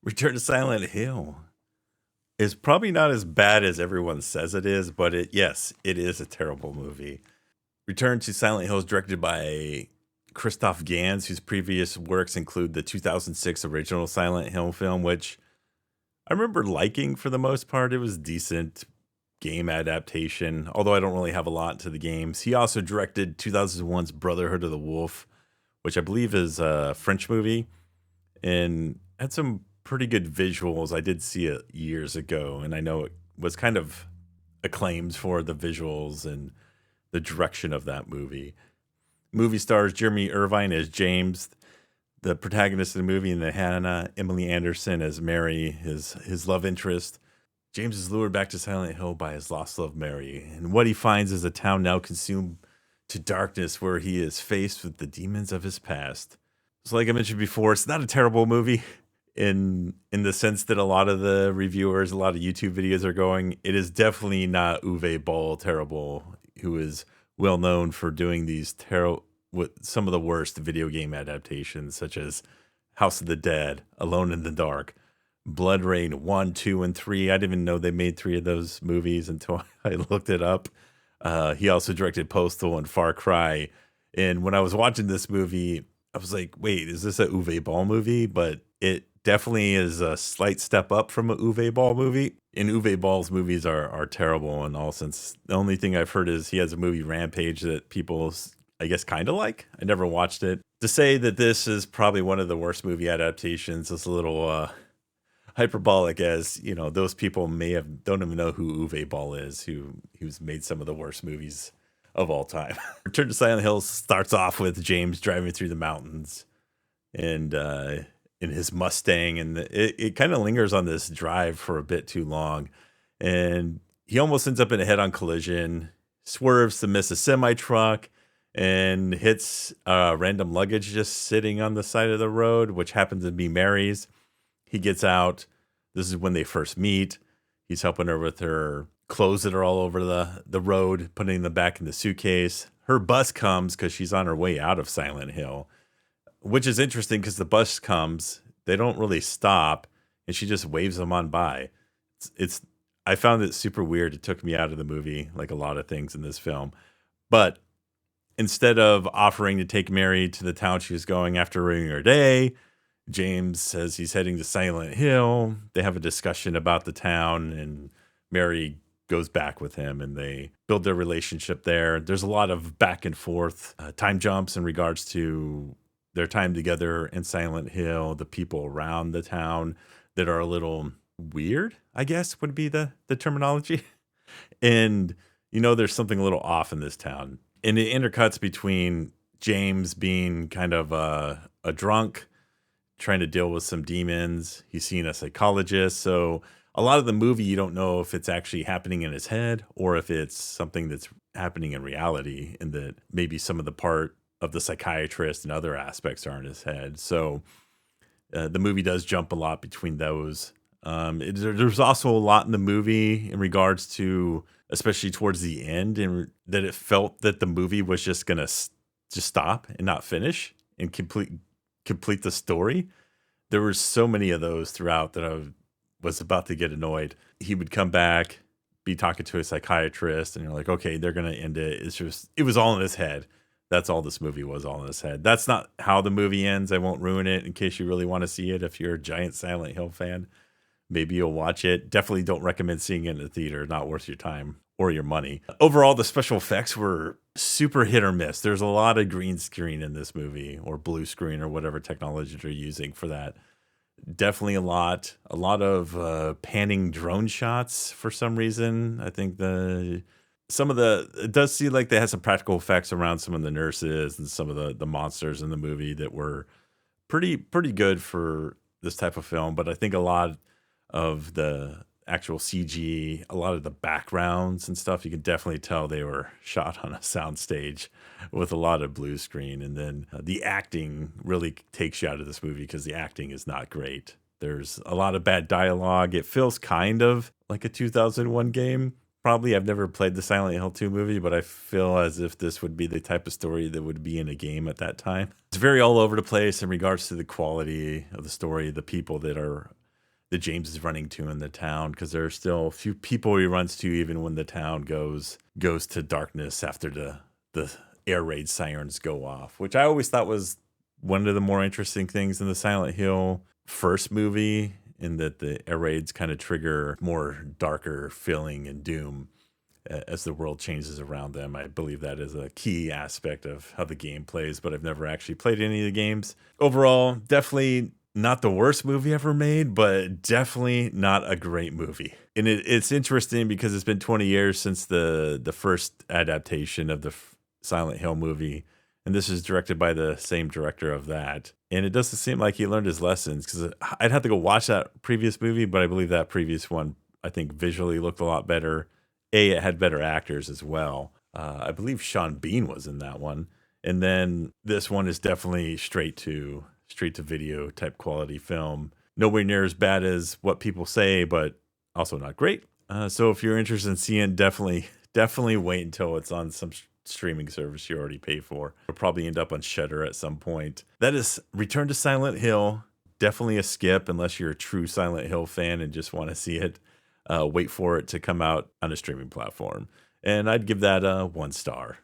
Return to Silent Hill is probably not as bad as everyone says it is, but yes, it is a terrible movie. Return to Silent Hill is directed by Christoph Gans, whose previous works include the 2006 original Silent Hill film, which I remember liking for the most part. It was decent game adaptation, although I don't really have a lot to the games. He also directed 2001's Brotherhood of the Wolf, which I believe is a French movie and had some pretty good visuals. I did see it years ago, and I know it was kind of acclaimed for the visuals and the direction of that movie. Movie stars Jeremy Irvine as James, the protagonist of the movie, and the Hannah Emily Anderson as Mary, his love interest. James is lured back to Silent Hill by his lost love, Mary, and what he finds is a town now consumed to darkness where he is faced with the demons of his past. So, like I mentioned before, it's not a terrible movie in the sense that a lot of the reviewers, a lot of YouTube videos are going. It is definitely not Uwe Boll terrible, who is well known for doing these terrible, with some of the worst video game adaptations, such as House of the Dead, Alone in the Dark, Blood Rain 1, 2, and 3. I didn't even know they made three of those movies until I looked it up. He also directed Postal and Far Cry. And when I was watching this movie, I was like, wait, is this a Uwe Ball movie? But it definitely is a slight step up from a Uwe Ball movie. And Uwe Ball's movies are terrible in all sense. The only thing I've heard is he has a movie Rampage that people, I guess, kind of like. I never watched it. To say that this is probably one of the worst movie adaptations is a little hyperbolic, as you know, those people may have don't even know who Uwe Ball is, who's made some of the worst movies of all time. Return to Silent Hill starts off with James driving through the mountains and in his Mustang, and it kind of lingers on this drive for a bit too long, and he almost ends up in a head-on collision, swerves to miss a semi truck, and hits random luggage just sitting on the side of the road, which happens to be Mary's. He gets out. This is when they first meet. He's helping her with her clothes that are all over the road, putting them back in the suitcase. Her bus comes because she's on her way out of Silent Hill, which is interesting because the bus comes. They don't really stop, and she just waves them on by. It's I found it super weird. It took me out of the movie, like a lot of things in this film. But instead of offering to take Mary to the town she was going after ruining her day, James says he's heading to Silent Hill. They have a discussion about the town, and Mary goes back with him, and they build their relationship there. There's a lot of back and forth time jumps in regards to their time together in Silent Hill, the people around the town that are a little weird, I guess would be the terminology. And there's something a little off in this town. And it intercuts between James being kind of a drunk, trying to deal with some demons. He's seeing a psychologist. So a lot of the movie, you don't know if it's actually happening in his head or if it's something that's happening in reality, and that maybe some of the part of the psychiatrist and other aspects are in his head. So the movie does jump a lot between those. There's also a lot in the movie in regards to, especially towards the end, and that it felt that the movie was just gonna just stop and not finish and complete the story. There were so many of those throughout that I was about to get annoyed. He would come back, be talking to a psychiatrist, and you're like, okay, they're gonna end it. It was all in his head. That's all this movie was, all in his head. That's not how the movie ends. I won't ruin it in case you really want to see it. If you're a giant Silent Hill fan, maybe you'll watch it. Definitely don't recommend seeing it in the theater. Not worth your time or your money. Overall, the special effects were super hit or miss. There's a lot of green screen in this movie, or blue screen, or whatever technology they're using for that. Definitely a lot of panning drone shots for some reason. I think it does seem like they had some practical effects around some of the nurses and some of the monsters in the movie that were pretty good for this type of film. But I think a lot of the actual CG, a lot of the backgrounds and stuff, you can definitely tell they were shot on a soundstage with a lot of blue screen. And then the acting really takes you out of this movie because the acting is not great. There's a lot of bad dialogue. It feels kind of like a 2001 game. Probably I've never played the Silent Hill 2 movie, but I feel as if this would be the type of story that would be in a game at that time. It's very all over the place in regards to the quality of the story, the people that are James is running to in the town, because there are still a few people he runs to even when the town goes to darkness after the air raid sirens go off, which I always thought was one of the more interesting things in the Silent Hill first movie, in that the air raids kind of trigger more darker feeling and doom as the world changes around them. I believe that is a key aspect of how the game plays, but I've never actually played any of the games. Overall, definitely not the worst movie ever made, but definitely not a great movie. And it's interesting because it's been 20 years since the first adaptation of the Silent Hill movie, and this is directed by the same director of that. And it doesn't seem like he learned his lessons, because I'd have to go watch that previous movie, but I believe that previous one, I think, visually looked a lot better. It had better actors as well. I believe Sean Bean was in that one. And then this one is definitely straight to video type quality film. Nowhere near as bad as what people say, but also not great. So if you're interested in seeing, definitely wait until it's on some streaming service you already pay for. It'll probably end up on Shudder at some point. That is Return to Silent Hill. Definitely a skip unless you're a true Silent Hill fan and just want to see it. Wait for it to come out on a streaming platform. And I'd give that a 1 star.